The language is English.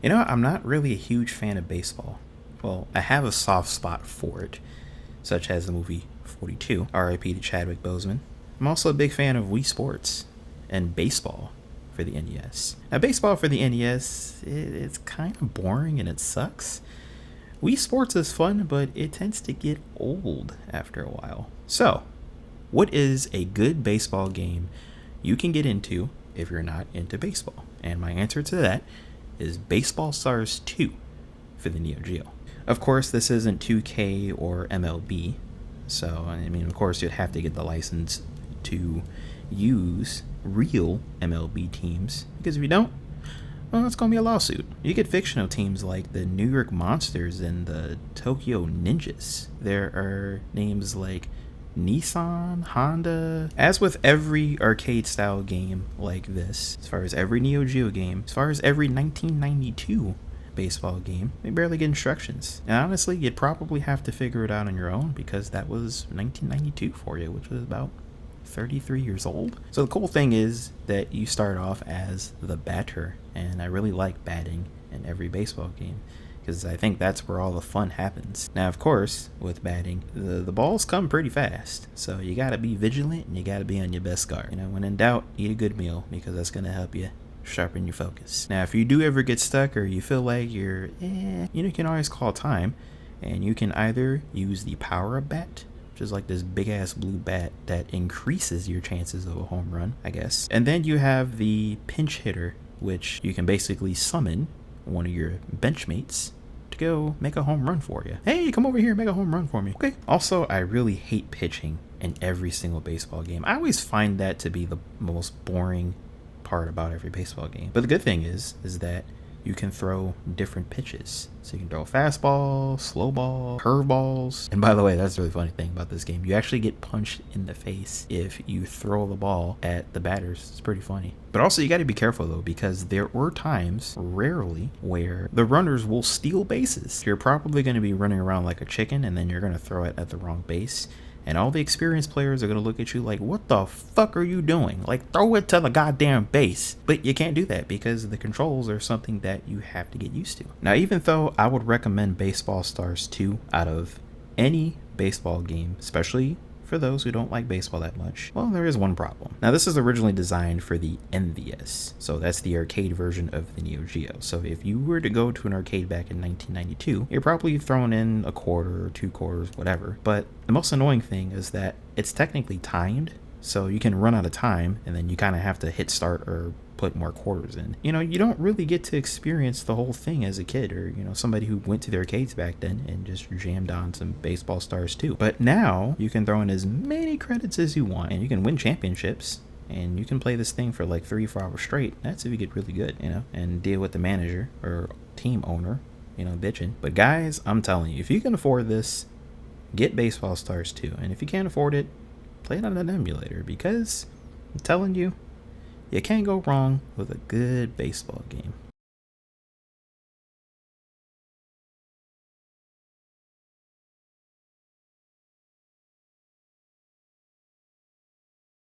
I'm not really a huge fan of baseball. Well, I have a soft spot for it, such as the movie 42, RIP to Chadwick Boseman. I'm also a big fan of Wii Sports and baseball for the NES. Now, baseball for the NES, it's kind of boring and it sucks. Wii Sports is fun, but it tends to get old after a while. So, what is a good baseball game you can get into if you're not into baseball? And my answer to that is Baseball Stars 2 for the Neo Geo. Of course, this isn't 2K or MLB, so of course, you'd have to get the license to use real MLB teams, because if you don't, well, it's going to be a lawsuit. You get fictional teams like the New York Monsters and the Tokyo Ninjas. There are names like Nissan, Honda. As with every arcade style game like this, as far as every Neo Geo game, as far as every 1992 baseball game, they barely get instructions. And honestly, you'd probably have to figure it out on your own, because that was 1992 for you, which was about 33 years old. So the cool thing is that you start off as the batter, and I really like batting in every baseball game, because I think that's where all the fun happens. Now, of course, with batting, the balls come pretty fast, so you gotta be vigilant and you gotta be on your best guard. When in doubt, eat a good meal, because that's gonna help you sharpen your focus. Now, if you do ever get stuck or you feel like you're you can always call time, and you can either use the power-up bat, which is like this big ass blue bat that increases your chances of a home run, I guess. And then you have the pinch hitter, which you can basically summon one of your benchmates to go make a home run for you. Hey, come over here and make a home run for me. Okay. Also, I really hate pitching in every single baseball game. I always find that to be the most boring part about every baseball game. But the good thing is that you can throw different pitches. So you can throw fastball, slow ball, curveballs. And by the way, that's the really funny thing about this game. You actually get punched in the face if you throw the ball at the batters. It's pretty funny. But also, you got to be careful though, because there were times, rarely, where the runners will steal bases. You're probably going to be running around like a chicken, and then you're going to throw it at the wrong base. And all the experienced players are going to look at you like, what the fuck are you doing? Like, throw it to the goddamn base. But you can't do that, because the controls are something that you have to get used to. Now, even though I would recommend Baseball Stars 2 out of any baseball game, especially for those who don't like baseball that much, well, there is one problem. Now, this is originally designed for the NVS, so that's the arcade version of the Neo Geo. So if you were to go to an arcade back in 1992, you're probably throwing in a quarter or 2 quarters, whatever. But the most annoying thing is that it's technically timed, so you can run out of time, and then you kind of have to hit start or put more quarters in. You don't really get to experience the whole thing as a kid, or somebody who went to the arcades back then and just jammed on some Baseball Stars 2. But now you can throw in as many credits as you want, and you can win championships, and you can play this thing for like 3-4 hours straight. That's if you get really good, and deal with the manager or team owner, bitching. But guys, I'm telling you, if you can afford this, get Baseball Stars 2. And if you can't afford it, play it on an emulator, because I'm telling you, you can't go wrong with a good baseball game.